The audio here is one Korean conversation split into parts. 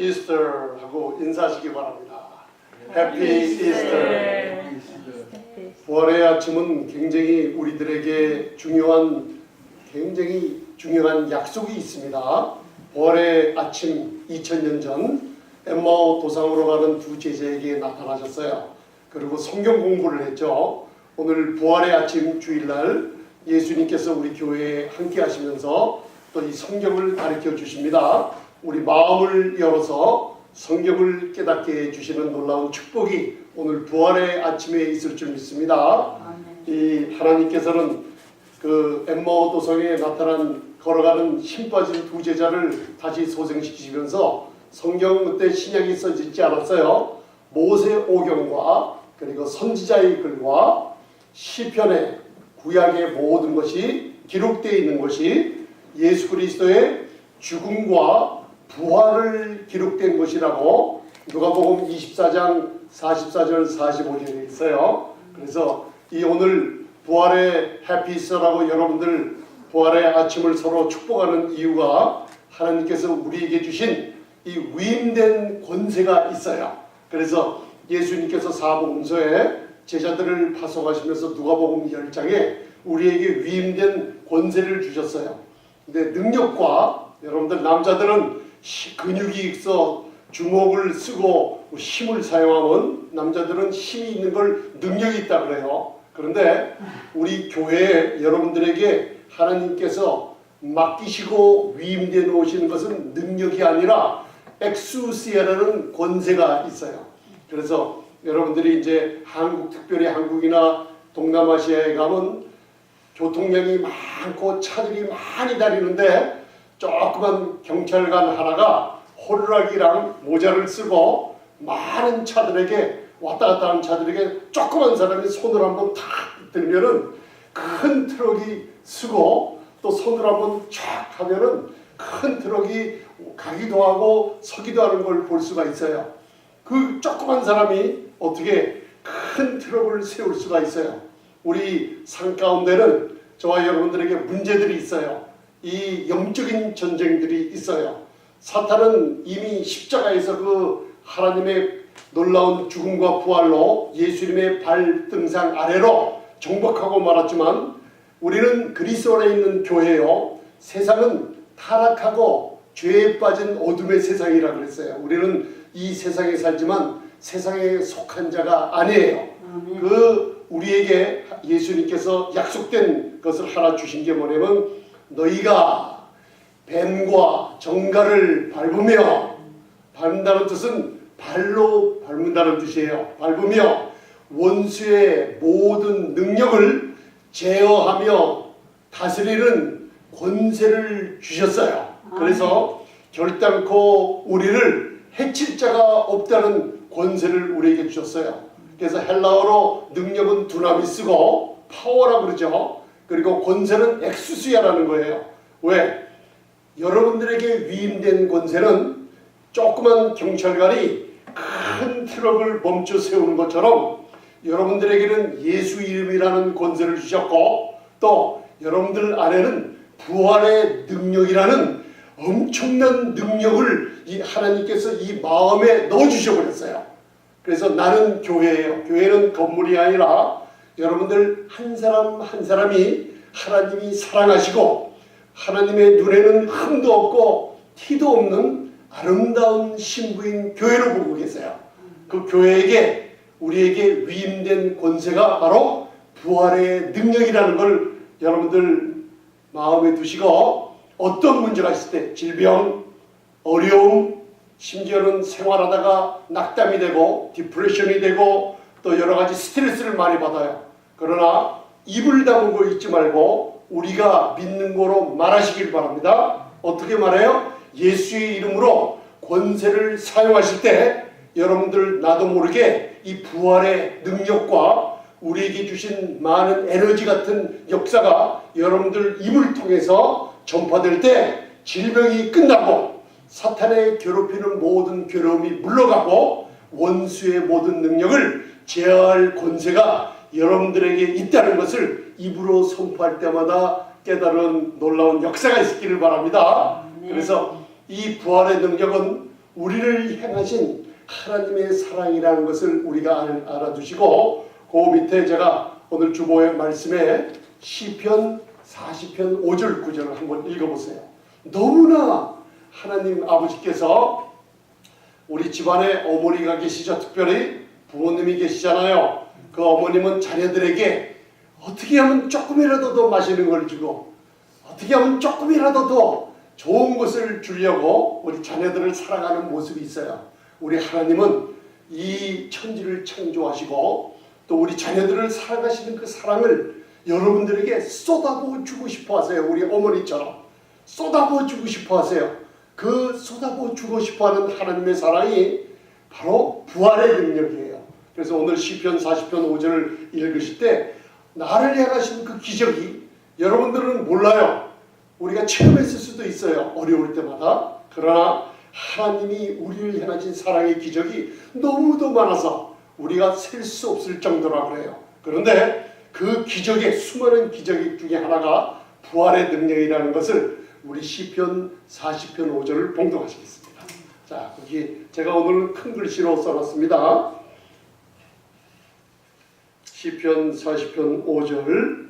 이스터 하고 인사하시기 바랍니다. 해피 이스터. 부활의 아침은 굉장히 우리들에게 굉장히 중요한 약속이 있습니다. 부활의 아침 2000년 전 엠마오 도상으로 가는 두 제자에게 나타나셨어요. 그리고 성경 공부를 했죠. 오늘 부활의 아침 주일날 예수님께서 우리 교회에 함께 하시면서 또 이 성경을 가르쳐 주십니다. 우리 마음을 열어서 성경을 깨닫게 해주시는 놀라운 축복이 오늘 부활의 아침에 있을 줄 믿습니다. 이 하나님께서는 그 엠마오 도성에 나타난 걸어가는 힘 빠진 두 제자를 다시 소생시키시면서 성경 그때 신약이 써지지 않았어요. 모세 오경과 그리고 선지자의 글과 시편의 구약의 모든 것이 기록되어 있는 것이 예수 그리스도의 죽음과 부활을 기록된 것이라고 누가복음 24장 44절 45절에 있어요. 그래서 이 오늘 부활의 해피이스터라고 여러분들 부활의 아침을 서로 축복하는 이유가 하나님께서 우리에게 주신 이 위임된 권세가 있어요. 그래서 예수님께서 사복음서에 제자들을 파송하시면서 누가복음 10장에 우리에게 위임된 권세를 주셨어요. 근데 능력과 여러분들 남자들은 근육이 있어 주먹을 쓰고 힘을 사용하면 남자들은 힘이 있는 걸 능력이 있다 그래요. 그런데 우리 교회에 여러분들에게 하나님께서 맡기시고 위임되어 놓으시는 것은 능력이 아니라 엑수시아라는 권세가 있어요. 그래서 여러분들이 이제 한국, 특별히 한국이나 동남아시아에 가면 교통량이 많고 차들이 많이 다니는데 조그만 경찰관 하나가 호루라기랑 모자를 쓰고 많은 차들에게 왔다 갔다 하는 차들에게 조그만 사람이 손을 한번 탁 들면은 큰 트럭이 쓰고 또 손을 한번 쫙 하면은 큰 트럭이 가기도 하고 서기도 하는 걸 볼 수가 있어요. 그 조그만 사람이 어떻게 큰 트럭을 세울 수가 있어요. 우리 산 가운데는 저와 여러분들에게 문제들이 있어요. 이 영적인 전쟁들이 있어요. 사탄은 이미 십자가에서 그 하나님의 놀라운 죽음과 부활로 예수님의 발등상 아래로 정복하고 말았지만 우리는 그리스도 안에 있는 교회요. 세상은 타락하고 죄에 빠진 어둠의 세상이라 그랬어요. 우리는 이 세상에 살지만 세상에 속한 자가 아니에요. 그 우리에게 예수님께서 약속된 것을 하나 주신 게 뭐냐면 너희가 뱀과 정갈을 밟으며 밟는다는 뜻은 발로 밟는다는 뜻이에요. 밟으며 원수의 모든 능력을 제어하며 다스리는 권세를 주셨어요. 그래서 결단코 우리를 해칠 자가 없다는 권세를 우리에게 주셨어요. 그래서 헬라어로 능력은 두나미스고 파워라고 그러죠. 그리고 권세는 엑수시아라는 거예요. 왜? 여러분들에게 위임된 권세는 조그만 경찰관이 큰 트럭을 멈춰 세우는 것처럼 여러분들에게는 예수 이름이라는 권세를 주셨고 또 여러분들 안에는 부활의 능력이라는 엄청난 능력을 이 하나님께서 이 마음에 넣어주셔버렸어요. 그래서 나는 교회예요. 교회는 건물이 아니라 여러분들 한 사람 한 사람이 하나님이 사랑하시고 하나님의 눈에는 흠도 없고 티도 없는 아름다운 신부인 교회로 보고 계세요. 그 교회에게 우리에게 위임된 권세가 바로 부활의 능력이라는 걸 여러분들 마음에 두시고 어떤 문제가 있을 때 질병, 어려움, 심지어는 생활하다가 낙담이 되고 디프레션이 되고 또 여러 가지 스트레스를 많이 받아요. 그러나 입을 다물고 있지 말고 우리가 믿는 거로 말하시길 바랍니다. 어떻게 말해요? 예수의 이름으로 권세를 사용하실 때 여러분들 나도 모르게 이 부활의 능력과 우리에게 주신 많은 에너지 같은 역사가 여러분들 입을 통해서 전파될 때 질병이 끝나고 사탄의 괴롭히는 모든 괴로움이 물러가고 원수의 모든 능력을 제어할 권세가 여러분들에게 있다는 것을 입으로 선포할 때마다 깨달은 놀라운 역사가 있기를 바랍니다. 그래서 이 부활의 능력은 우리를 향하신 하나님의 사랑이라는 것을 우리가 알아두시고, 그 밑에 제가 오늘 주보의 말씀에 시편 40편 5절 9절을 한번 읽어보세요. 너무나 하나님 아버지께서 우리 집안에 어머니가 계시죠. 특별히 부모님이 계시잖아요. 그 어머님은 자녀들에게 어떻게 하면 조금이라도 더 맛있는 걸 주고, 어떻게 하면 조금이라도 더 좋은 것을 주려고 우리 자녀들을 사랑하는 모습이 있어요. 우리 하나님은 이 천지를 창조하시고 또 우리 자녀들을 사랑하시는 그 사랑을 여러분들에게 쏟아부어 주고 싶어 하세요. 우리 어머니처럼 쏟아부어 주고 싶어 하세요. 그 쏟아부어 주고 싶어 하는 하나님의 사랑이 바로 부활의 능력이에요. 그래서 오늘 시편 40편 5절을 읽으실 때 나를 향하신 그 기적이 여러분들은 몰라요. 우리가 체험했을 수도 있어요. 어려울 때마다. 그러나 하나님이 우리를 향하신 사랑의 기적이 너무도 많아서 우리가 셀 수 없을 정도라 그래요. 그런데 그 기적의 수많은 기적 중에 하나가 부활의 능력이라는 것을 우리 시편 40편 5절을 봉독하시겠습니다. 자, 거기 제가 오늘 큰 글씨로 써놨습니다. 시편 40편 5절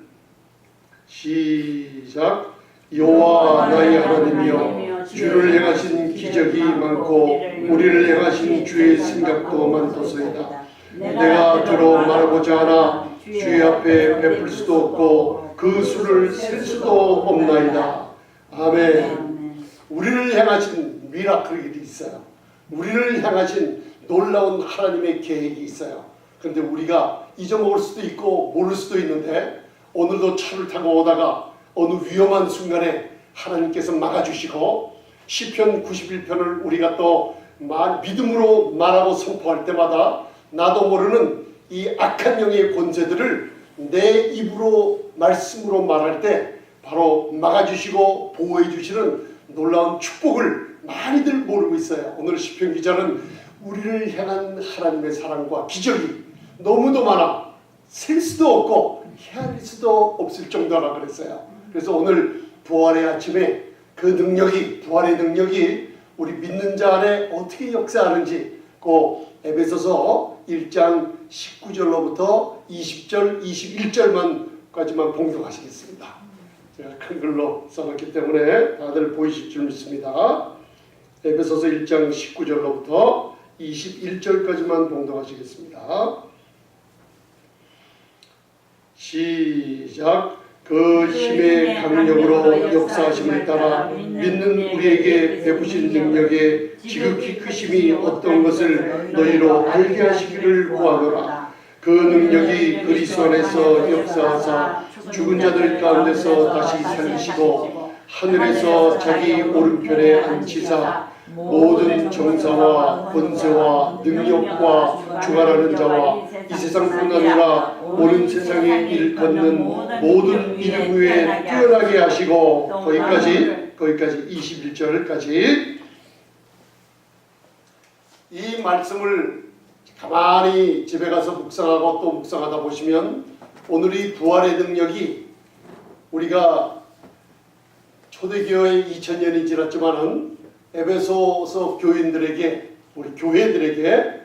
시작. 여호와 나의 하나님이여, 주를 향하신 기적이 많고 우리를 향하신 주의 생각도 많도소이다. 내가 주로 말하고자 하나 주의 앞에 베풀 수도 없고 그 수를 셀 수도 없나이다. 아멘. 우리를 향하신 미라클이 있어요. 우리를 향하신 놀라운 하나님의 계획이 있어요. 그런데 우리가 잊어먹을 수도 있고 모를 수도 있는데, 오늘도 차를 타고 오다가 어느 위험한 순간에 하나님께서 막아주시고 시편 91편을 우리가 또 믿음으로 말하고 선포할 때마다 나도 모르는 이 악한 영의 권세들을 내 입으로 말씀으로 말할 때 바로 막아주시고 보호해주시는 놀라운 축복을 많이들 모르고 있어요. 오늘 시편 기자는 우리를 향한 하나님의 사랑과 기적이 너무도 많아 셀 수도 없고 헤아릴 수도 없을 정도라 그랬어요. 그래서 오늘 부활의 아침에 그 능력이, 부활의 능력이 우리 믿는 자 안에 어떻게 역사하는지 그 에베소서 1장 19절로부터 20절, 21절까지만 봉독하시겠습니다. 제가 큰 글로 써놨기 때문에 다들 보이실 줄 믿습니다. 에베소서 1장 19절로부터 21절까지만 봉독하시겠습니다. 시작. 그 힘의 강력으로 역사하심을 따라 믿는 우리에게 베푸신 능력의 지극히 크심이 어떤 것을 너희로 알게 하시기를 구하노라. 그 능력이 그리스도 안에서 역사하사 죽은 자들 가운데서 다시 살리시고 하늘에서 자기 오른편에 앉히사 모든 정사와 권세와 능력과 주관하는 자와 이 세상뿐 아니라 오는 세상에 일컫는 모든 이름 위에 뛰어나게 하시고, 거기까지 21절까지 이 말씀을 가만히 집에 가서 묵상하고 또 묵상하다 보시면 오늘 이 부활의 능력이 우리가 초대교회 2000년이 지났지만은 에베소서 교인들에게, 우리 교회들에게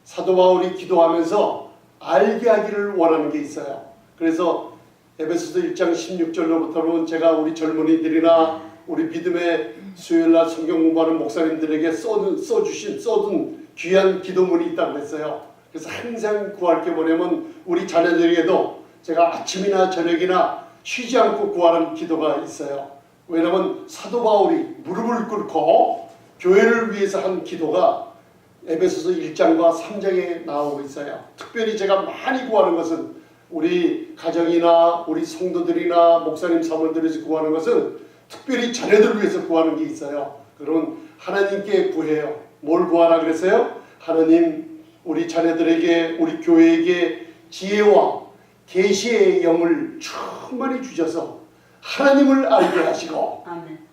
사도 바울이 기도하면서 알게 하기를 원하는 게 있어요. 그래서 에베소서 1장 16절로부터는 제가 우리 젊은이들이나 우리 믿음의 수요일날 성경 공부하는 목사님들에게 써둔 귀한 기도문이 있다고 했어요. 그래서 항상 구할 게 뭐냐면 우리 자녀들에게도 제가 아침이나 저녁이나 쉬지 않고 구하는 기도가 있어요. 왜냐하면 사도 바울이 무릎을 꿇고 교회를 위해서 한 기도가 에베소서 1장과 3장에 나오고 있어요. 특별히 제가 많이 구하는 것은 우리 가정이나 우리 성도들이나 목사님 사모들에서 구하는 것은 특별히 자녀들을 위해서 구하는 게 있어요. 그러면 하나님께 구해요. 뭘 구하라 그랬어요? 하나님, 우리 자녀들에게, 우리 교회에게 지혜와 계시의 영을 충만히 주셔서 하나님을 알게 하시고,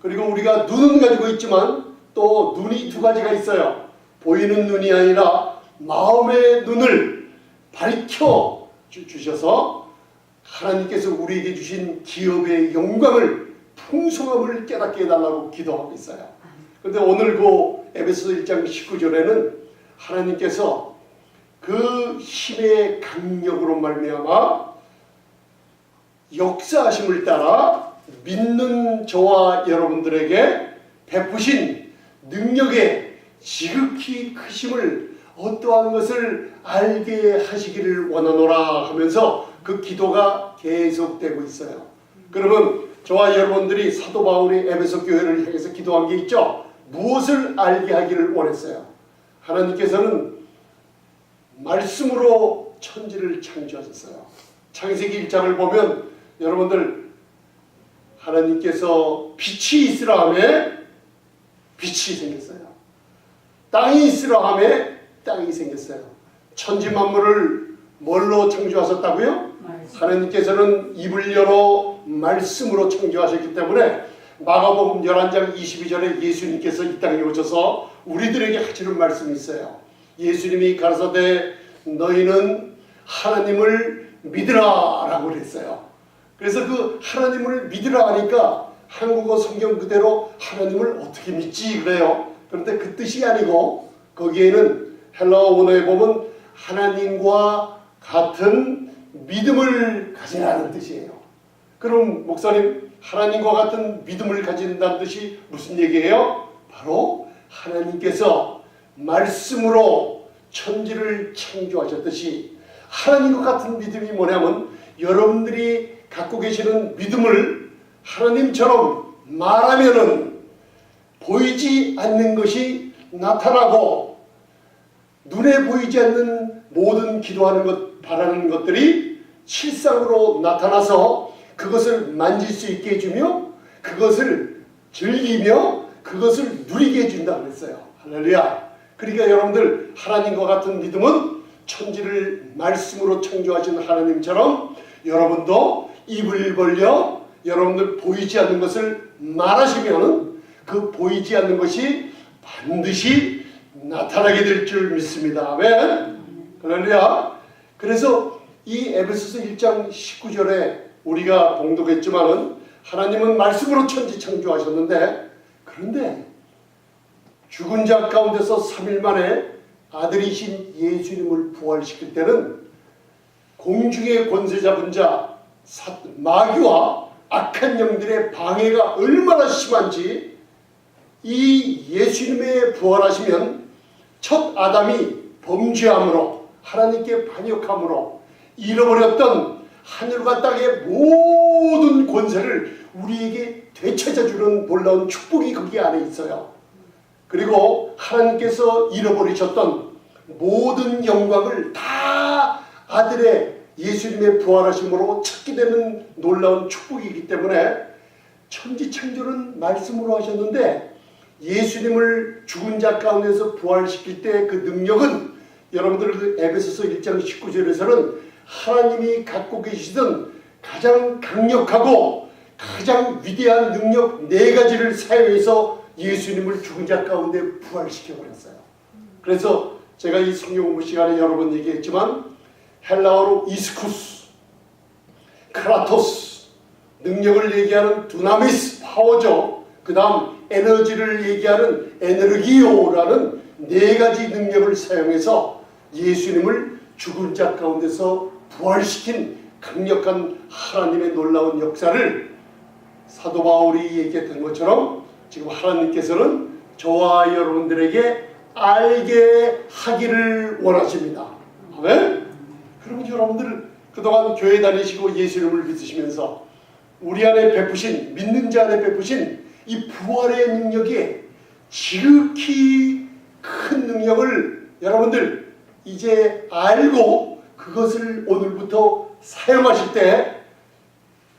그리고 우리가 눈은 가지고 있지만 또 눈이 두 가지가 있어요. 보이는 눈이 아니라 마음의 눈을 밝혀 주셔서 하나님께서 우리에게 주신 기업의 영광을, 풍성함을 깨닫게 해달라고 기도하고 있어요. 그런데 오늘 그 에베소서 1장 19절에는 하나님께서 그 힘의 강력으로 말미암아 역사하심을 따라 믿는 저와 여러분들에게 베푸신 능력의 지극히 크심을 어떠한 것을 알게 하시기를 원하노라 하면서 그 기도가 계속되고 있어요. 그러면 저와 여러분들이 사도 바울이 에베소 교회를 향해서 기도한 게 있죠. 무엇을 알게 하기를 원했어요? 하나님께서는 말씀으로 천지를 창조하셨어요. 창세기 1장을 보면 여러분들 하나님께서 빛이 있으라 하매 빛이 생겼어요. 땅이 있으라 하매 땅이 생겼어요. 천지 만물을 뭘로 창조하셨다고요? 하나님께서는 입을 열어 말씀으로 창조하셨기 때문에 마가복음 11장 22절에 예수님께서 이 땅에 오셔서 우리들에게 하시는 말씀이 있어요. 예수님이 가라사대 너희는 하나님을 믿으라 라고 그랬어요. 그래서 그 하나님을 믿으라 하니까 한국어 성경 그대로 하나님을 어떻게 믿지 그래요. 그런데 그 뜻이 아니고 거기에는 헬라어 원어에 보면 하나님과 같은 믿음을 가지라는 뜻이에요. 그럼 목사님 하나님과 같은 믿음을 가진다는 뜻이 무슨 얘기예요? 바로 하나님께서 말씀으로 천지를 창조하셨듯이 하나님과 같은 믿음이 뭐냐면 여러분들이 갖고 계시는 믿음을 하나님처럼 말하면은 보이지 않는 것이 나타나고 눈에 보이지 않는 모든 기도하는 것, 바라는 것들이 실상으로 나타나서 그것을 만질 수 있게 해주며 그것을 즐기며 그것을 누리게 해준다고 했어요. 할렐루야. 그러니까 여러분들 하나님과 같은 믿음은 천지를 말씀으로 창조하신 하나님처럼 여러분도 입을 벌려 여러분들 보이지 않는 것을 말하시면 그 보이지 않는 것이 반드시 나타나게 될 줄 믿습니다. 아멘. 할렐루야. 그래서 이 에베소서 1장 19절에 우리가 봉독했지만은 하나님은 말씀으로 천지 창조하셨는데 그런데 죽은 자 가운데서 3일 만에 아들이신 예수님을 부활시킬 때는 공중의 권세 잡은 자 마귀와 악한 영들의 방해가 얼마나 심한지 이 예수님의 부활하시면 첫 아담이 범죄함으로 하나님께 반역함으로 잃어버렸던 하늘과 땅의 모든 권세를 우리에게 되찾아주는 놀라운 축복이 거기 안에 있어요. 그리고 하나님께서 잃어버리셨던 모든 영광을 다 아들의 예수님의 부활하심으로 찾게 되는 놀라운 축복이기 때문에 천지창조는 말씀으로 하셨는데 예수님을 죽은 자 가운데서 부활시킬 때 그 능력은 여러분들 에베소서 1장 19절에서는 하나님이 갖고 계시던 가장 강력하고 가장 위대한 능력 4가지를 사용해서 예수님을 죽은 자 가운데 부활시켜버렸어요. 그래서 제가 이 성경 공부 시간에 여러 번 얘기했지만 헬라어로 이스쿠스, 크라토스, 능력을 얘기하는 두나미스, 파워죠. 그 다음 에너지를 얘기하는 에너기오라는 4가지 능력을 사용해서 예수님을 죽은 자 가운데서 부활시킨 강력한 하나님의 놀라운 역사를 사도 바울이 얘기했던 것처럼 지금 하나님께서는 저와 여러분들에게 알게 하기를 원하십니다. 아멘? 그럼 여러분들 그동안 교회 다니시고 예수님을 믿으시면서 우리 안에 베푸신, 믿는 자 안에 베푸신 이 부활의 능력이 지극히 큰 능력을 여러분들 이제 알고 그것을 오늘부터 사용하실 때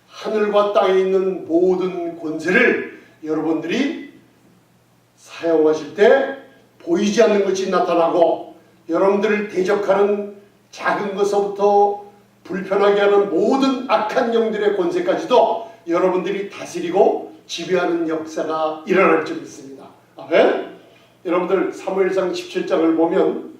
하늘과 땅에 있는 모든 권세를 여러분들이 사용하실 때 보이지 않는 것이 나타나고 여러분들을 대적하는 작은 것부터 불편하게 하는 모든 악한 영들의 권세까지도 여러분들이 다스리고 지배하는 역사가 일어날 줄 믿습니다. 아멘? 여러분들 사무엘상 17장을 보면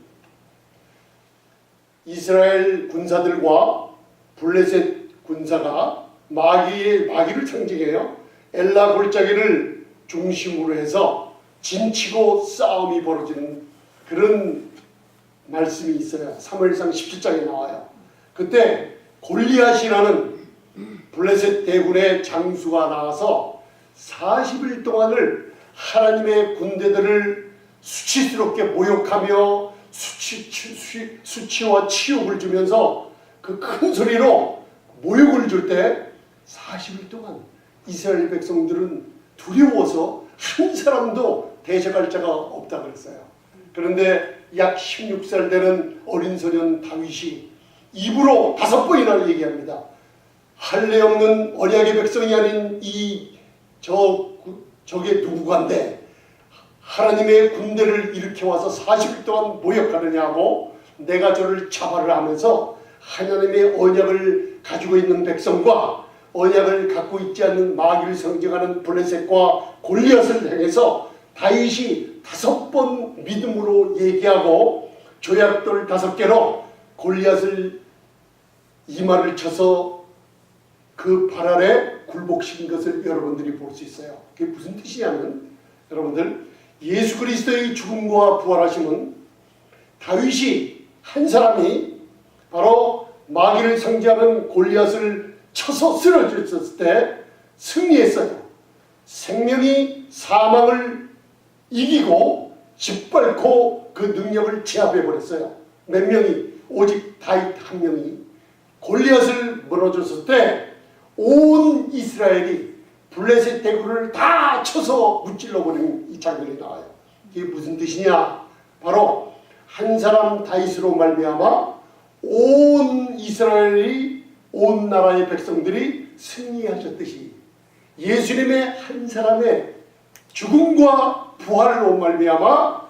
이스라엘 군사들과 블레셋 군사가 마귀를 상징해요. 엘라 골짜기를 중심으로 해서 진치고 싸움이 벌어지는 그런 말씀이 있어요. 사무엘상 17장에 나와요. 그때 골리앗이라는 블레셋 대군의 장수가 나와서 40일 동안을 하나님의 군대들을 수치스럽게 모욕하며 수치와 치욕을 주면서 그 큰 소리로 모욕을 줄 때 40일 동안 이스라엘 백성들은 두려워서 한 사람도 대적할 자가 없다 그랬어요. 그런데 약 16살 되는 어린 소년 다윗이 입으로 5번이나 얘기합니다. 할례 없는 언약의 백성이 아닌 저게 누구간데 하나님의 군대를 일으켜와서 40일 동안 모욕하느냐고 내가 저를 자발을 하면서 하나님의 언약을 가지고 있는 백성과 언약을 갖고 있지 않는 마귀를 성경하는 블레셋과 골리앗을 향해서 다윗이 5번 믿음으로 얘기하고 조약돌 5개로 골리앗을 이마를 쳐서 그 발 아래 굴복시킨 것을 여러분들이 볼 수 있어요. 그게 무슨 뜻이냐면 여러분들 예수 그리스도의 죽음과 부활하심은 다윗이 한 사람이 바로 마귀를 상징하는 골리앗을 쳐서 쓰러졌을 때 승리했어요. 생명이 사망을 이기고 짓밟고 그 능력을 제압해버렸어요. 몇 명이? 오직 다윗 한 명이 골리앗을 무너졌을 때 온 이스라엘이 블레셋 대군을 다 쳐서 무찔러버리는 이 장면이 나와요. 이게 무슨 뜻이냐? 바로 한 사람 다윗으로 말미암아 온 이스라엘이 온 나라의 백성들이 승리하셨듯이 예수님의 한 사람의 죽음과 부활로 말미암아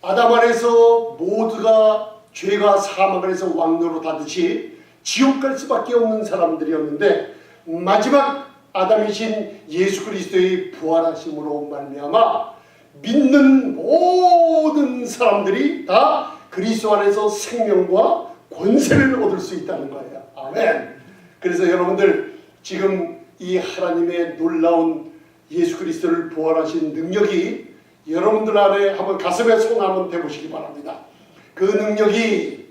아담 안에서 모두가 죄가 사망을 해서 왕노로 닫듯이 지옥 갈 수밖에 없는 사람들이었는데 마지막 아담이신 예수 그리스도의 부활하심으로 말미암아 믿는 모든 사람들이 다 그리스도 안에서 생명과 권세를 얻을 수 있다는 거예요. 아멘. 그래서 여러분들 지금 이 하나님의 놀라운 예수 그리스도를 부활하신 능력이 여러분들 안에 한번 가슴에 손 한번 대보시기 바랍니다. 그 능력이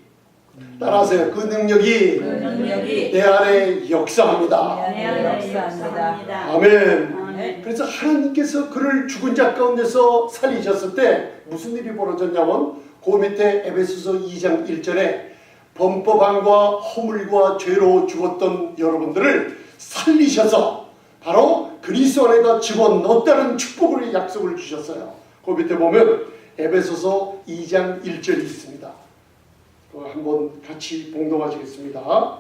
따라하세요. 그 능력이 내 안에 역사합니다. 아멘. 그래서 하나님께서 그를 죽은 자 가운데서 살리셨을 때 무슨 일이 벌어졌냐면 그 밑에 에베소서 2장 1절에 범법함과 허물과 죄로 죽었던 여러분들을 살리셔서 바로 그리스도 안에다 집어넣었다는 축복을 약속을 주셨어요. 그 밑에 보면 에베소서 2장 1절이 있습니다. 한번 같이 봉독하시겠습니다.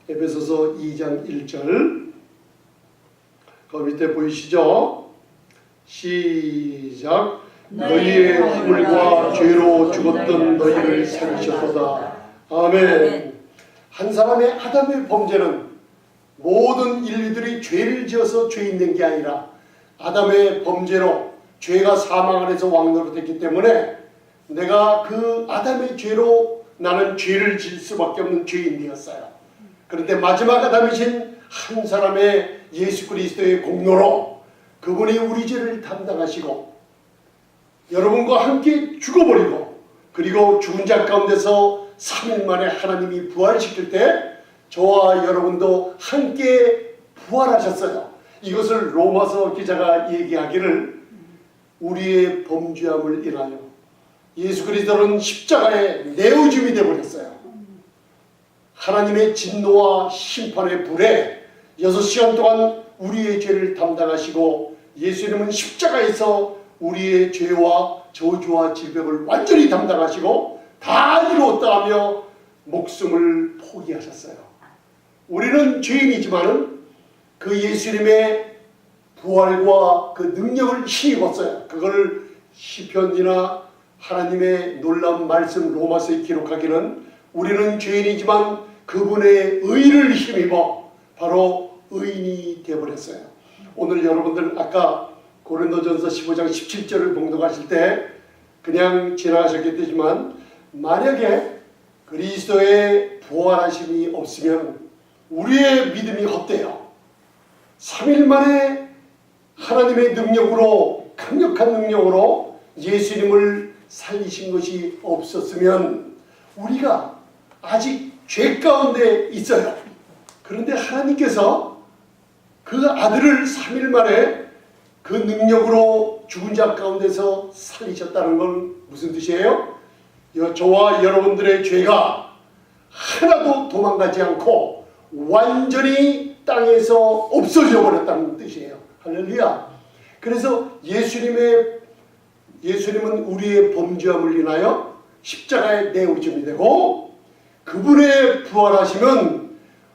에베소서 2장 1절 그 밑에 보이시죠? 시작. 너희의 허물과 죄로 죽었던 너희를 살리셨도다. 아멘. 한 사람의 아담의 범죄는 모든 인류들이 죄를 지어서 죄인 된 게 아니라 아담의 범죄로 죄가 사망 안에서 왕노로 됐기 때문에 내가 그 아담의 죄로 나는 죄를 질 수밖에 없는 죄인이었어요. 그런데 마지막 아담이신 한 사람의 예수 그리스도의 공로로 그분이 우리 죄를 담당하시고 여러분과 함께 죽어버리고 그리고 죽은 자 가운데서 3일 만에 하나님이 부활시킬 때 저와 여러분도 함께 부활하셨어요. 이것을 로마서 기자가 얘기하기를 우리의 범죄함을 인하여 예수 그리스도는 십자가에 내어줌이 되어버렸어요. 하나님의 진노와 심판의 불에 6시간 동안 우리의 죄를 담당하시고 예수님은 십자가에서 우리의 죄와 저주와 질병을 완전히 담당하시고 다 이루었다 하며 목숨을 포기하셨어요. 우리는 죄인이지만은 그 예수님의 부활과 그 능력을 힘입었어요. 그걸 시편이나 하나님의 놀라운 말씀 로마서에 기록하기는 우리는 죄인이지만 그분의 의를 힘입어 바로 의인이 되어버렸어요. 오늘 여러분들 아까 고린도전서 15장 17절을 봉독하실 때 그냥 지나가셨겠지만 만약에 그리스도의 부활하심이 없으면 우리의 믿음이 헛되어 3일 만에 하나님의 능력으로 강력한 능력으로 예수님을 살리신 것이 없었으면 우리가 아직 죄 가운데 있어요. 그런데 하나님께서 그 아들을 3일 만에 그 능력으로 죽은 자 가운데서 살리셨다는 건 무슨 뜻이에요? 저와 여러분들의 죄가 하나도 도망가지 않고 완전히 땅에서 없어져 버렸다는 뜻이에요. 할렐루야. 그래서 예수님은 우리의 범죄함을 인하여 십자가에 내오심이 되고 그분의 부활하심은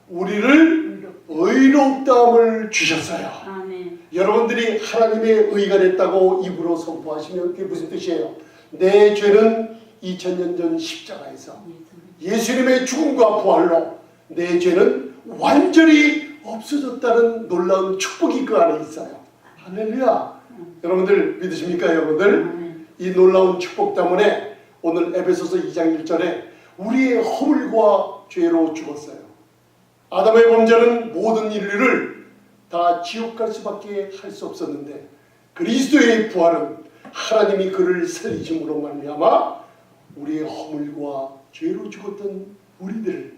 우리를 의롭다함을 주셨어요. 아멘. 여러분들이 하나님의 의가 됐다고 입으로 선포하시면 그게 무슨 뜻이에요? 내 죄는 2000년 전 십자가에서 예수님의 죽음과 부활로 내 죄는 완전히 없어졌다는 놀라운 축복이 그 안에 있어요. 할렐루야. 여러분들 믿으십니까? 여러분들 이 놀라운 축복 때문에 오늘 에베소서 2장 1절에 우리의 허물과 죄로 죽었어요. 아담의 범죄는 모든 인류를 다 지옥 갈 수밖에 할 수 없었는데 그리스도의 부활은 하나님이 그를 살리심으로 말미암아 우리의 허물과 죄로 죽었던 우리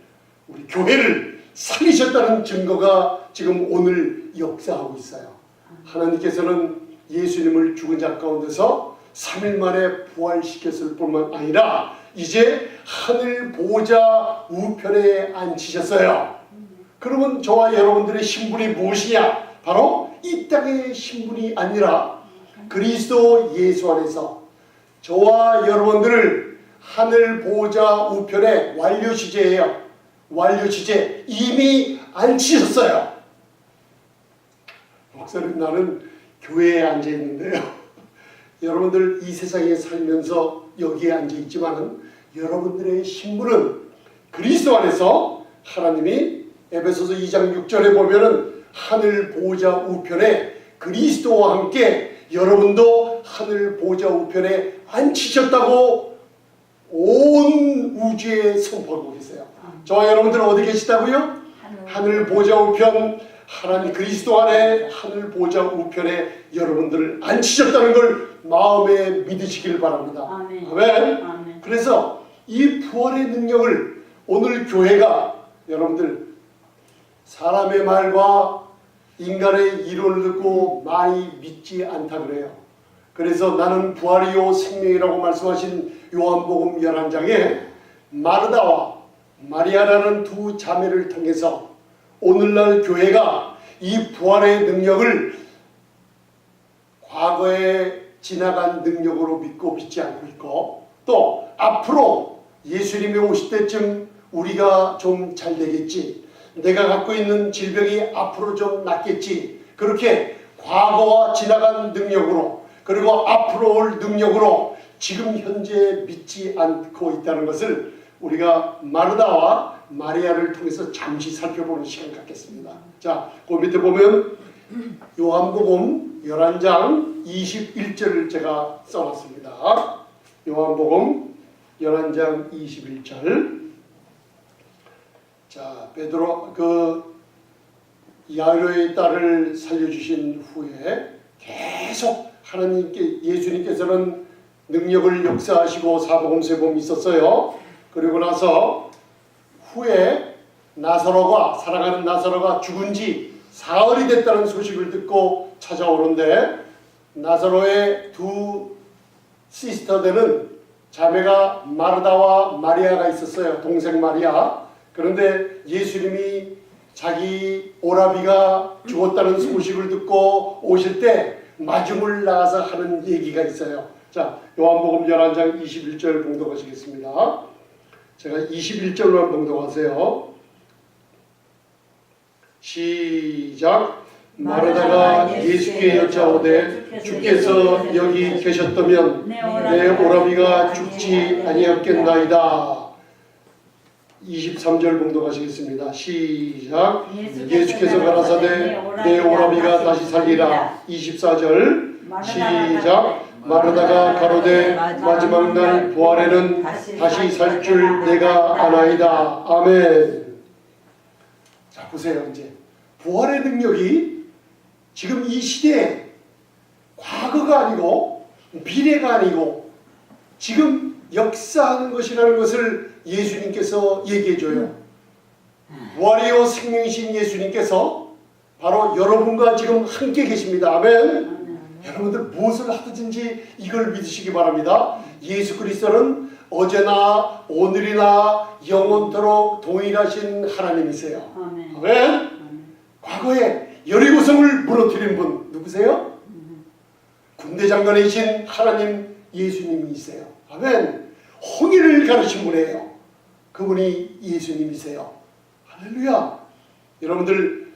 교회를 살리셨다는 증거가 지금 오늘 역사하고 있어요. 하나님께서는 예수님을 죽은 자 가운데서 3일 만에 부활시켰을 뿐만 아니라 이제 하늘 보좌 우편에 앉히셨어요. 그러면 저와 여러분들의 신분이 무엇이냐? 바로 이 땅의 신분이 아니라 그리스도 예수 안에서 저와 여러분들을 하늘 보좌 우편에 완료시제예요. 완료시제 이미 앉히셨어요. 목사님, 나는 교회에 앉아 있는데요. 여러분들 이 세상에 살면서 여기에 앉아 있지만은 여러분들의 신분은 그리스도 안에서 하나님이 에베소서 2장 6절에 보면은 하늘 보좌 우편에 그리스도와 함께 여러분도 하늘 보좌 우편에 앉히셨다고 온 우주에 선포하고 계세요. 저와 여러분들은 어디 계시다고요? 하늘 보좌 우편, 하나님 그리스도 안에 하늘 보좌 우편에 여러분들을 앉히셨다는 걸 마음에 믿으시길 바랍니다. 아멘. 아멘. 아멘. 그래서 이 부활의 능력을 오늘 교회가 여러분들 사람의 말과 인간의 이론을 듣고 많이 믿지 않다 그래요. 그래서 나는 부활이요 생명이라고 말씀하신 요한복음 11장에 마르다와 마리아라는 두 자매를 통해서 오늘날 교회가 이 부활의 능력을 과거에 지나간 능력으로 믿지 않고 있고 또 앞으로 예수님이 오실 때쯤 우리가 좀 잘 되겠지, 내가 갖고 있는 질병이 앞으로 좀 낫겠지, 그렇게 과거와 지나간 능력으로 그리고 앞으로 올 능력으로 지금 현재 믿지 않고 있다는 것을 우리가 마르다와 마리아를 통해서 잠시 살펴보는 시간 갖겠습니다. 자, 그 밑에 보면 요한복음 11장 21절을 제가 써놨습니다. 요한복음 11장 21절. 자, 베드로 야이로의 딸을 살려주신 후에 계속 예수님께서는 능력을 역사하시고 사복음 세범이 있었어요. 그리고 나서 후에 사랑하는 나사로가 죽은 지 사흘이 됐다는 소식을 듣고 찾아오는데 나사로의 두 시스터들은 자매가 마르다와 마리아가 있었어요. 동생 마리아. 그런데 예수님이 자기 오라비가 죽었다는 소식을 듣고 오실 때 마중을 나가서 하는 얘기가 있어요. 자, 요한복음 11장 21절 봉독하시겠습니다. 제가 21절만 봉독하세요. 시작. 마르다가 예수께 여짜오되 주께서 여기 계셨다면 내 오라비가 죽지 아니었겠나이다. 23절 봉독하시겠습니다. 시작. 예수께서 가라사대 내 오라비가 다시 살리라. 24절 시작. 마르다가 가로되 마지막 날 부활에는 다시 살 줄 내가 아나이다. 아멘. 자, 보세요. 이제 부활의 능력이 지금 이 시대에 과거가 아니고 미래가 아니고 지금 역사하는 것이라는 것을 예수님께서 얘기해줘요. 부활이요 생명이신 예수님께서 바로 여러분과 지금 함께 계십니다. 아멘. 여러분들 무엇을 하든지 이걸 믿으시기 바랍니다. 예수 그리스도는 어제나 오늘이나 영원토록 동일하신 하나님이세요. 아멘. 과거에 여리고성을 무너뜨린 분 누구세요? 군대 장관이신 하나님 예수님이세요. 아멘. 홍해를 가르친 분이에요. 그분이 예수님이세요. 할렐루야. 여러분들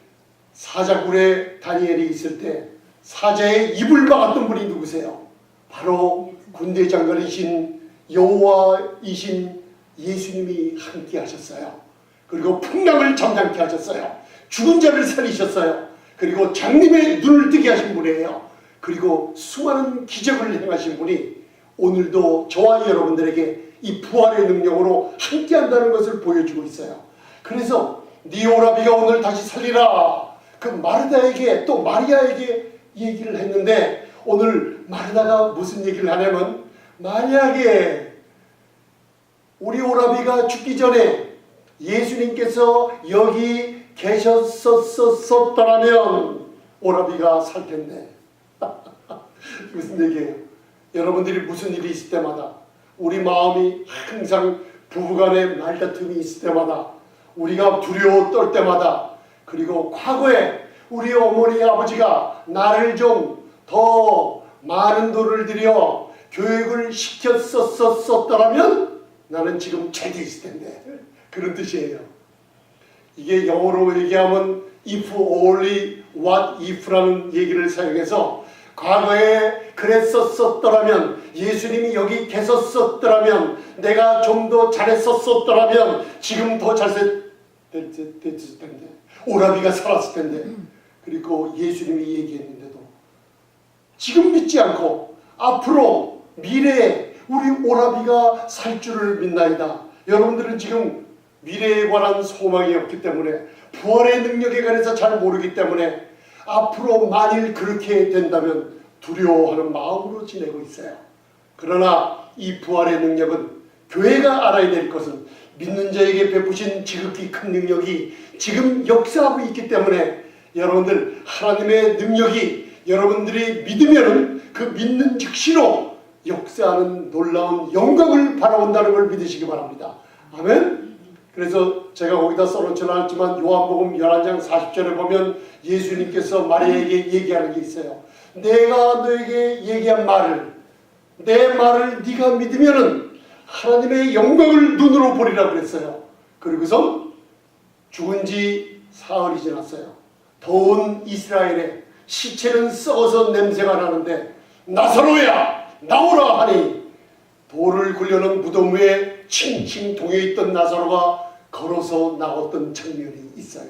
사자굴에 다니엘이 있을 때 사자의 입을 막았던 분이 누구세요? 바로 군대 장관이신 여호와이신 예수님이 함께 하셨어요. 그리고 풍랑을 잠잠케 하셨어요. 죽은 자를 살리셨어요. 그리고 장님의 눈을 뜨게 하신 분이에요. 그리고 수많은 기적을 행하신 분이 오늘도 저와 여러분들에게 이 부활의 능력으로 함께 한다는 것을 보여주고 있어요. 그래서 네 오라비가 오늘 다시 살리라. 그 마르다에게 또 마리아에게 얘기를 했는데 오늘 마르다가 무슨 얘기를 하냐면 만약에 우리 오라비가 죽기 전에 예수님께서 여기 계셨었더라면 오라비가 살 텐데 무슨 얘기예요? 여러분들이 무슨 일이 있을 때마다 우리 마음이 항상 부부간의 말다툼이 있을 때마다 우리가 두려워 떨 때마다 그리고 과거에 우리 어머니 아버지가 나를 좀 더 많은 돈을 들여 교육을 시켰었더라면 나는 지금 잘 돼 있을 텐데 그런 뜻이에요. 이게 영어로 얘기하면 if only what if라는 얘기를 사용해서 과거에 그랬었더라면 예수님이 여기 계셨었더라면 내가 좀 더 잘했었더라면 지금 더 됐을 텐데 오라비가 살았을 텐데 그리고 예수님이 얘기했는데도 지금 믿지 않고 앞으로 미래에 우리 오라비가 살 줄을 믿나이다. 여러분들은 지금 미래에 관한 소망이 없기 때문에 부활의 능력에 관해서 잘 모르기 때문에 앞으로 만일 그렇게 된다면 두려워하는 마음으로 지내고 있어요. 그러나 이 부활의 능력은 교회가 알아야 될 것은 믿는 자에게 베푸신 지극히 큰 능력이 지금 역사하고 있기 때문에 여러분들 하나님의 능력이 여러분들이 믿으면 그 믿는 즉시로 역사하는 놀라운 영광을 바라온다는 걸 믿으시기 바랍니다. 아멘. 그래서 제가 거기다 써놓지는 않았지만 요한복음 11장 40절에 보면 예수님께서 마리아에게 얘기하는 게 있어요. 내가 너에게 얘기한 말을 내 말을 네가 믿으면은 하나님의 영광을 눈으로 보리라 그랬어요. 그리고서 죽은 지 사흘이 지났어요. 더운 이스라엘에 시체는 썩어서 냄새가 나는데 나사로야 나오라 하니 돌을 굴려놓은 무덤 위에 칭칭 동여있던 나사로가 걸어서 나왔던 장면이 있어요.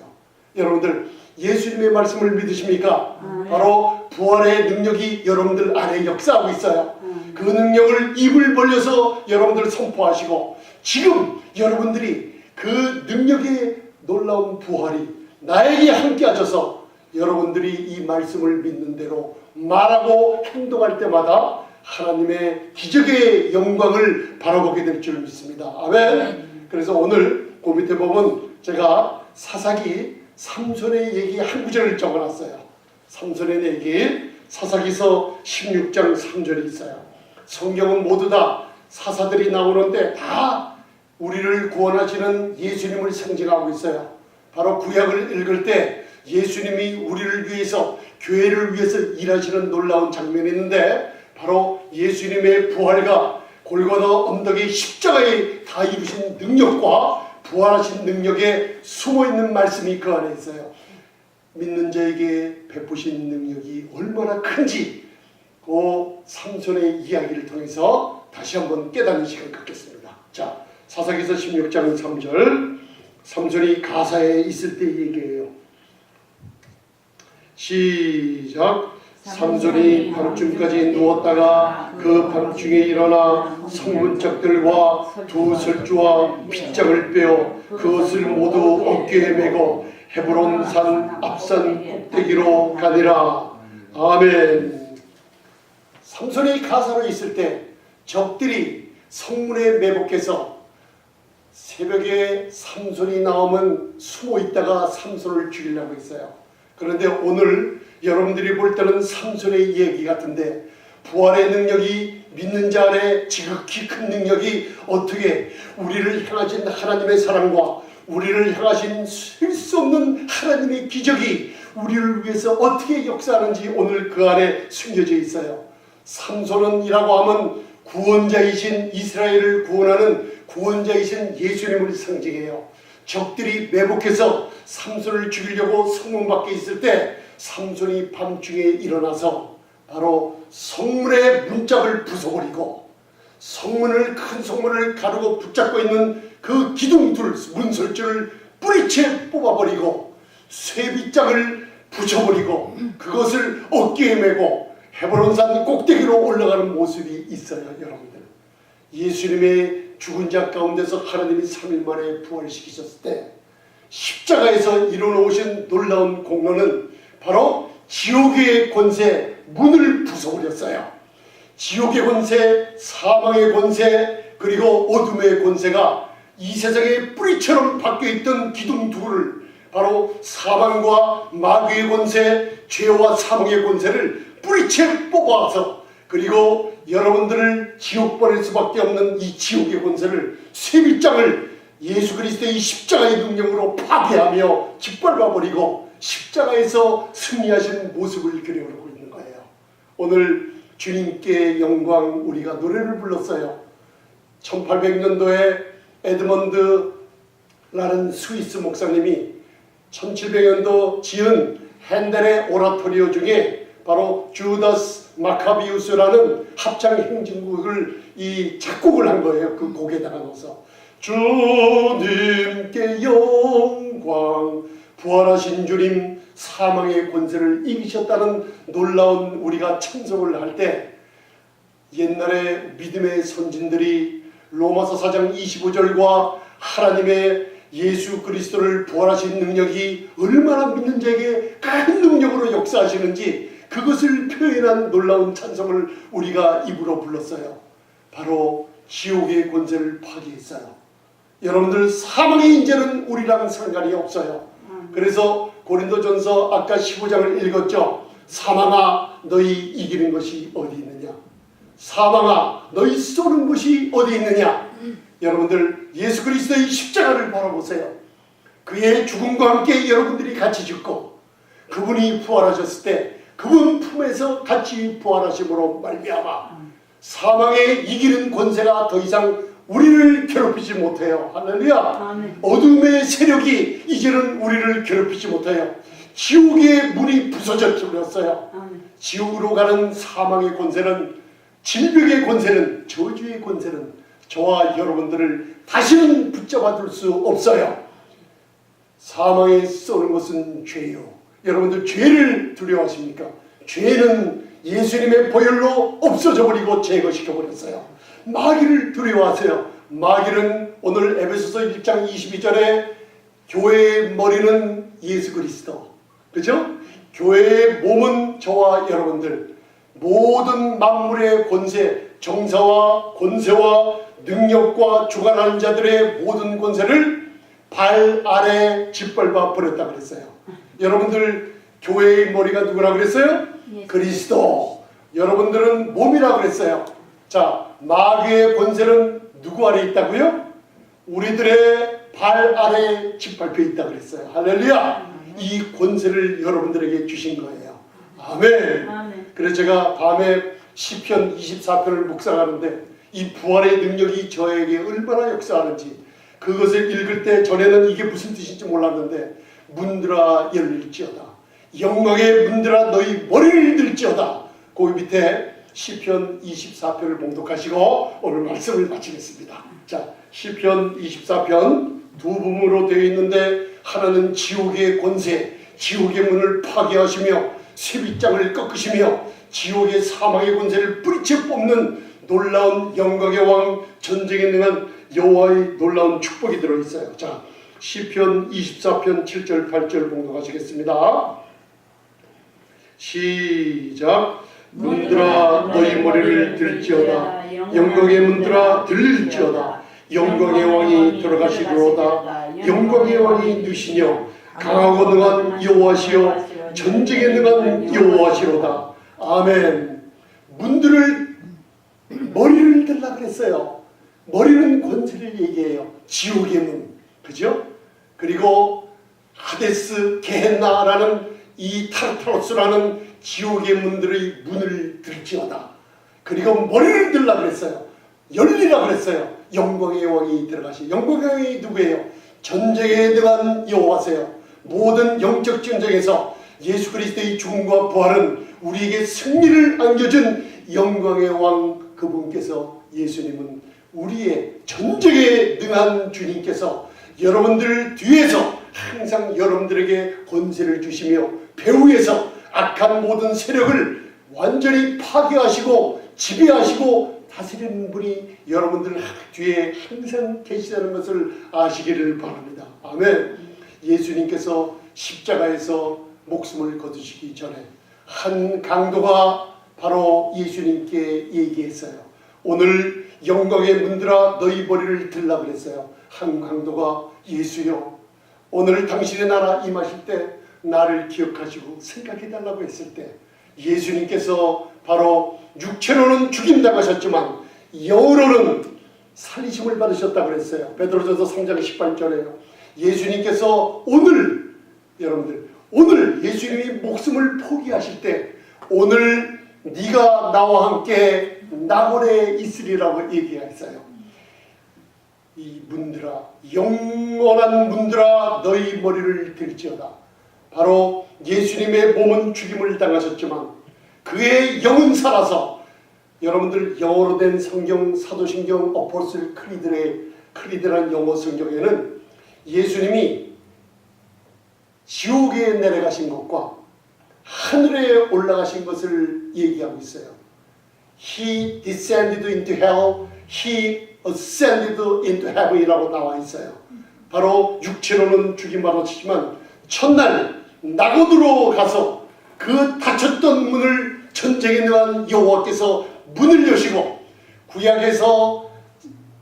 여러분들 예수님의 말씀을 믿으십니까? 바로 부활의 능력이 여러분들 안에 역사하고 있어요. 그 능력을 입을 벌려서 여러분들 선포하시고 지금 여러분들이 그 능력의 놀라운 부활이 나에게 함께 하셔서 여러분들이 이 말씀을 믿는 대로 말하고 행동할 때마다 하나님의 기적의 영광을 바라보게 될 줄 믿습니다. 아멘. 그래서 오늘 그 밑에 보면 제가 사사기 삼손의 얘기 한 구절을 적어놨어요. 삼손의 얘기 사사기서 16장 3절이 있어요. 성경은 모두 다 사사들이 나오는데 다 우리를 구원하시는 예수님을 상징하고 있어요. 바로 구약을 읽을 때 예수님이 우리를 위해서 교회를 위해서 일하시는 놀라운 장면이 있는데 바로 예수님의 부활과 골고다 언덕의 십자가에 다 이루신 능력과 부활하신 능력에 숨어있는 말씀이 그 안에 있어요. 믿는 자에게 베푸신 능력이 얼마나 큰지 그 삼손의 이야기를 통해서 다시 한번 깨닫는 시간을 갖겠습니다. 자, 사사기서 16장 3절 삼손이 가사에 있을 때 얘기해요. 시작. 삼손이 밤중까지 누웠다가 그 밤중에 일어나 성문짝들과 두 설주와 빗장을 빼어 그것을 모두 어깨에 메고 헤브론 산 앞산 꼭대기로 가니라. 아멘. 삼손이 가사로 있을 때 적들이 성문에 매복해서 새벽에 삼손이 나오면 숨어 있다가 삼손을 죽이려고 했어요. 그런데 오늘 여러분들이 볼 때는 삼손의 얘기 같은데 부활의 능력이 믿는 자 안에 지극히 큰 능력이 어떻게 우리를 향하신 하나님의 사랑과 우리를 향하신 셀 수 없는 하나님의 기적이 우리를 위해서 어떻게 역사하는지 오늘 그 안에 숨겨져 있어요. 삼손은이라고 하면 구원자이신 이스라엘을 구원하는 구원자이신 예수님을 상징해요. 적들이 매복해서 삼손을 죽이려고 성문 밖에 있을 때 삼손이 밤중에 일어나서 바로 성문의 문짝을 부숴버리고 성문을 큰 성문을 가르고 붙잡고 있는 그 기둥줄 문설주를 뿌리채 뽑아버리고 쇠빗장을 붙여버리고 그것을 어깨에 메고 헤브론산 꼭대기로 올라가는 모습이 있어요. 여러분들, 예수님의 죽은 자 가운데서 하나님이 3일 만에 부활시키셨을 때 십자가에서 이루어오신 놀라운 공로는 바로 지옥의 권세 문을 부숴버렸어요. 지옥의 권세, 사망의 권세, 그리고 어둠의 권세가 이 세상에 뿌리처럼 박혀있던 기둥둘을 바로 사망과 마귀의 권세, 죄와 사망의 권세를 뿌리채 뽑아서 그리고 여러분들을 지옥 보낼 수밖에 없는 이 지옥의 권세를 쇠빗장을 예수 그리스도의 십자가의 능력으로 파괴하며 짓밟아버리고 십자가에서 승리하신 모습을 그려오고 있는 거예요. 오늘 주님께 영광 우리가 노래를 불렀어요. 1800년도에 에드먼드라는 스위스 목사님이 1700년도 지은 핸델의 오라토리오 중에 바로 주다스 마카비우스라는 합창 행진곡을 작곡을 한 거예요. 그 곡에다가 넣어서 주님께 영광, 부활하신 주님 사망의 권세를 이기셨다는 놀라운 우리가 찬송을 할 때 옛날에 믿음의 선진들이 로마서 4장 25절과 하나님의 예수 그리스도를 부활하신 능력이 얼마나 믿는 자에게 큰 능력으로 역사하시는지 그것을 표현한 놀라운 찬송을 우리가 입으로 불렀어요. 바로 지옥의 권세를 파괴했어요. 여러분들, 사망의 인재는 우리랑 상관이 없어요. 그래서 고린도전서 아까 15장을 읽었죠. 사망아 너희 이기는 것이 어디 있느냐, 사망아 너희 쏘는 것이 어디 있느냐. 여러분들, 예수 그리스도의 십자가를 바라보세요. 그의 죽음과 함께 여러분들이 같이 죽고 그분이 부활하셨을 때 그분 품에서 같이 부활하심으로 말미암아 사망의 이기는 권세가 더 이상 우리를 괴롭히지 못해요. 할렐루야. 아멘. 어둠의 세력이 이제는 우리를 괴롭히지 못해요. 지옥의 문이 부서져 버렸어요. 지옥으로 가는 사망의 권세는, 질병의 권세는, 저주의 권세는 저와 여러분들을 다시는 붙잡아 둘 수 없어요. 사망에 쏘는 것은 죄요. 여러분들, 죄를 두려워하십니까? 죄는 예수님의 보혈로 없어져 버리고 제거시켜 버렸어요. 마귀를 두려워하세요. 마귀는 오늘 에베소서 1장 22절에 교회의 머리는 예수 그리스도, 그죠? 교회의 몸은 저와 여러분들, 모든 만물의 권세, 정사와 권세와 능력과 주관하는 자들의 모든 권세를 발 아래 짓밟아 버렸다 그랬어요. 여러분들, 교회의 머리가 누구라 그랬어요? 그리스도. 여러분들은 몸이라 그랬어요. 자, 마귀의 권세는 누구 아래 있다고요? 우리들의 발 아래 짓밟혀 있다 그랬어요. 할렐루야. 이 권세를 여러분들에게 주신 거예요. 아멘. 그래서 제가 다음에 시편 24편을 묵상하는데 이 부활의 능력이 저에게 얼마나 역사하는지, 그것을 읽을 때 전에는 이게 무슨 뜻인지 몰랐는데, 문들아 열릴지어다, 영광의 문들아 너희 머리를 들지어다. 거기 밑에 시편 24편을 봉독하시고 오늘 말씀을 마치겠습니다. 자, 시편 24편 두 부분으로 되어 있는데, 하나는 지옥의 권세, 지옥의 문을 파괴하시며 쇠빗장을 꺾으시며 지옥의 사망의 권세를 뿌리채 뽑는 놀라운 영광의 왕, 전쟁에 능한 여호와의 놀라운 축복이 들어있어요. 자, 시편 24편 7절 8절 봉독하시겠습니다. 시작. 문들아 너희 머리를 들지어다. 영광의 문들아 들릴지어다. 영광의 왕이 들어가시리로다. 영광의 왕이 누시며 강하고 능한 여호와시여 전쟁에 능한 여호와시로다. 아멘. 문들을 머리를 들라 그랬어요. 머리는 권세를 얘기해요. 지옥의 문, 그죠? 그리고 하데스, 게헨나라는 이 타르타로스라는 지옥의 문들의 문을 들지어다. 그리고 머리를 들라 그랬어요. 열리라 그랬어요. 영광의 왕이 들어가시. 영광의 왕이 누구예요? 전쟁에 능한 여호와세요. 모든 영적 전쟁에서 예수 그리스도의 죽음과 부활은 우리에게 승리를 안겨준 영광의 왕 그분께서, 예수님은 우리의 전쟁에 능한 주님께서 여러분들 뒤에서 항상 여러분들에게 권세를 주시며 배후에서 악한 모든 세력을 완전히 파괴하시고 지배하시고 다스리는 분이 여러분들 뒤에 항상 계시다는 것을 아시기를 바랍니다. 아멘. 예수님께서 십자가에서 목숨을 거두시기 전에 한 강도가 바로 예수님께 얘기했어요. 오늘 영광의 문들아 너희 머리를 들라 그랬어요. 한 강도가 예수여, 오늘 당신의 나라 임하실 때 나를 기억하시고 생각해달라고 했을 때 예수님께서 바로 육체로는 죽임당하셨지만 영으로는 살리심을 받으셨다고 그랬어요. 베드로전서 3장 18절에요. 예수님께서 오늘, 여러분들, 오늘 예수님이 목숨을 포기하실 때 오늘 네가 나와 함께 낙원에 있으리라고 얘기했어요. 이 문들아, 영원한 문들아 너희 머리를 들지어다. 바로 예수님의 몸은 죽임을 당하셨지만 그의 영은 살아서, 여러분들 영어로 된 성경, 사도신경, 어포슬 크리드란 영어 성경에는 예수님이 지옥에 내려가신 것과 하늘에 올라가신 것을 얘기하고 있어요. He descended into hell, He ascended into heaven이라고 나와 있어요. 바로 육체로는 죽임받았지만 첫날 낙원으로 가서 그 닫혔던 문을 전쟁에 능한 여호와께서 문을 여시고 구약에서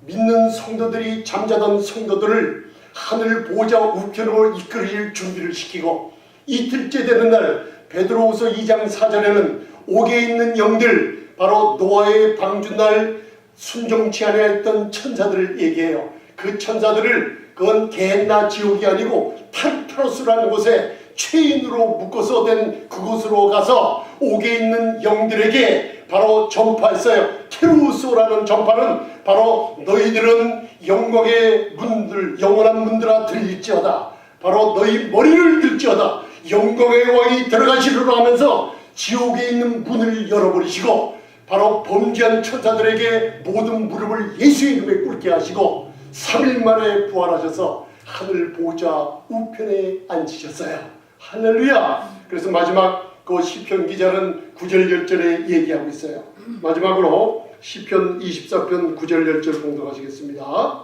믿는 성도들이 잠자던 성도들을 하늘 보좌 우편으로 이끌릴 준비를 시키고 이틀째 되는 날 베드로후서 2장 4절에는 옥에 있는 영들, 바로 노아의 방주날 순종치 않아 했던 천사들을 얘기해요. 그 천사들을, 그건 게헨나 지옥이 아니고 타르타로스라는 곳에 체인으로 묶어서 된 그곳으로 가서 옥에 있는 영들에게 바로 전파했어요. 케루소라는 전파는 바로 너희들은 영광의 문들, 영원한 문들아 들릴지어다. 바로 너희 머리를 들지어다. 영광의 왕이 들어가시리라 하면서 지옥에 있는 문을 열어버리시고 바로 범죄한 천사들에게 모든 무릎을 예수의 이름에 꿇게 하시고 3일 만에 부활하셔서 하늘 보좌 우편에 앉히셨어요. 할렐루야. 그래서 마지막 그 시편 기자는 9절 10절에 얘기하고 있어요. 마지막으로 시편 24편 9절 10절 공독하시겠습니다.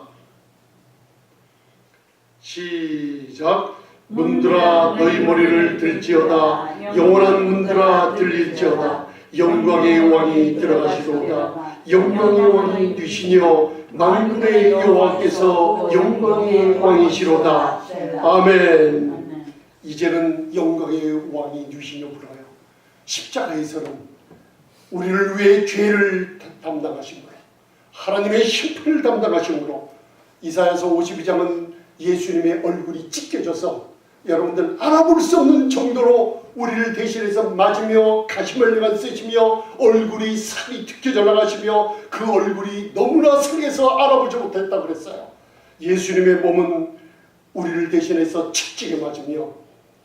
시작. 문들아 너희 머리를 들지어다. 영원한 문들아 들릴지어다. 영광의 왕이 들어가시도다. 영광의 왕이 누시며 만군의 여호와께서 영광의 왕이시로다. 아멘. 이제는 영광의 왕이 누시며 불어요. 십자가에서는 우리를 위해 죄를 담당하신 거예요. 하나님의 심판을 담당하심으로 이사야서 52장은 예수님의 얼굴이 찢겨져서 여러분들 알아볼 수 없는 정도로 우리를 대신해서 맞으며 가시멜레가 쓰시며 얼굴이 살이 튀겨져 나가시며 그 얼굴이 너무나 상해서 알아보지 못했다고 그랬어요. 예수님의 몸은 우리를 대신해서 칙찍에 맞으며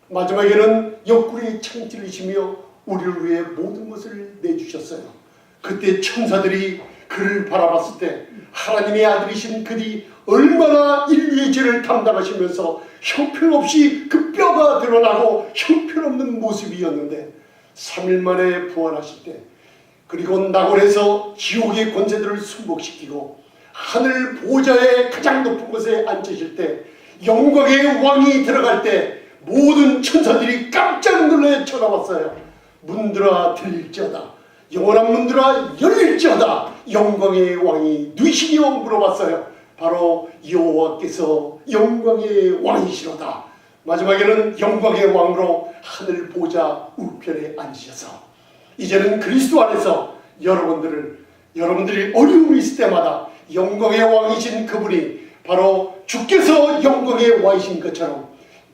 마지막에는 옆구리에 창 찔리시며 우리를 위해 모든 것을 내주셨어요. 그때 천사들이 그를 바라봤을 때 하나님의 아들이신 그들이 얼마나 인류의 죄를 담당하시면서 형편없이 그 뼈가 드러나고 형편없는 모습이었는데 3일 만에 부활하실 때, 그리고 낙원에서 지옥의 권세들을 순복시키고 하늘 보좌의 가장 높은 곳에 앉으실 때, 영광의 왕이 들어갈 때 모든 천사들이 깜짝 놀라 쳐다봤어요. 문들아 들릴지어다. 영원한 문들아 열릴지어다. 영광의 왕이 누구시기요? 물어봤어요. 바로 여호와께서 영광의 왕이시로다. 마지막에는 영광의 왕으로 하늘 보좌 우편에 앉으셔서 이제는 그리스도 안에서 여러분들이 어려움이 있을 때마다 영광의 왕이신 그분이 바로 주께서 영광의 왕이신 것처럼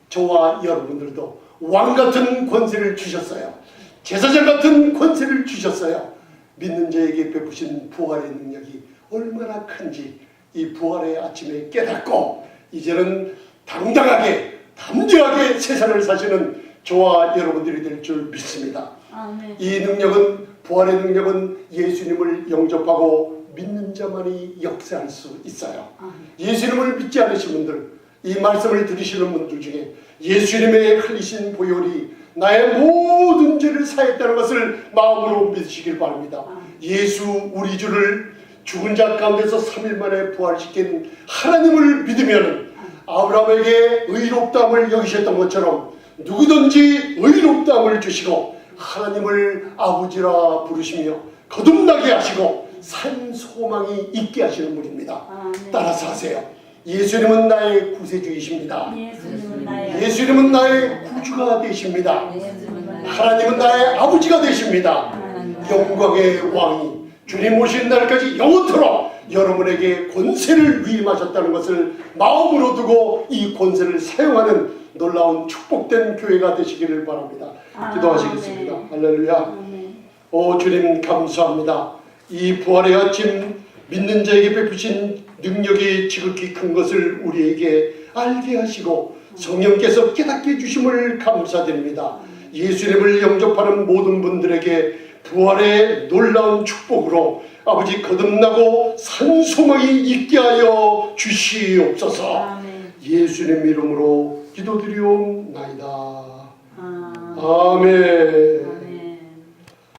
저와 여러분들도 왕같은 권세를 주셨어요. 제사장 같은 권세를 주셨어요. 믿는 자에게 베푸신 부활의 능력이 얼마나 큰지 이 부활의 아침에 깨닫고 이제는 담대하게 세상을 사시는 저와 여러분들이 될 줄 믿습니다. 아멘. 이 능력은 부활의 능력은 예수님을 영접하고 믿는 자만이 역사할 수 있어요. 아멘. 예수님을 믿지 않으신 분들, 이 말씀을 들으시는 분들 중에 예수님의 흘리신 보혈이 나의 모든 죄를 사했다는 것을 마음으로 믿으시길 바랍니다. 예수 우리 주를 죽은 자 가운데서 3일 만에 부활시킨 하나님을 믿으면 아브라함에게 의롭다함을 여기셨던 것처럼 누구든지 의롭다함을 주시고 하나님을 아버지라 부르시며 거듭나게 하시고 산 소망이 있게 하시는 분입니다. 따라서 하세요. 예수님은 나의 구세주이십니다. 예수님은 나의 구주가 되십니다. 하나님은 나의 아버지가 되십니다. 영광의 왕이 주님 오신 날까지 영원토록 여러분에게 권세를 위임하셨다는 것을 마음으로 두고 이 권세를 사용하는 놀라운 축복된 교회가 되시기를 바랍니다. 기도하시겠습니다. 할렐루야. 오 주님 감사합니다. 이 부활의 아침 믿는 자에게 베푸신 능력이 지극히 큰 것을 우리에게 알게 하시고 성령께서 깨닫게 해주심을 감사드립니다. 예수님을 영접하는 모든 분들에게 부활의 놀라운 축복으로 아버지 거듭나고 산 소망이 있게 하여 주시옵소서. 예수님 이름으로 기도드리옵나이다. 아멘.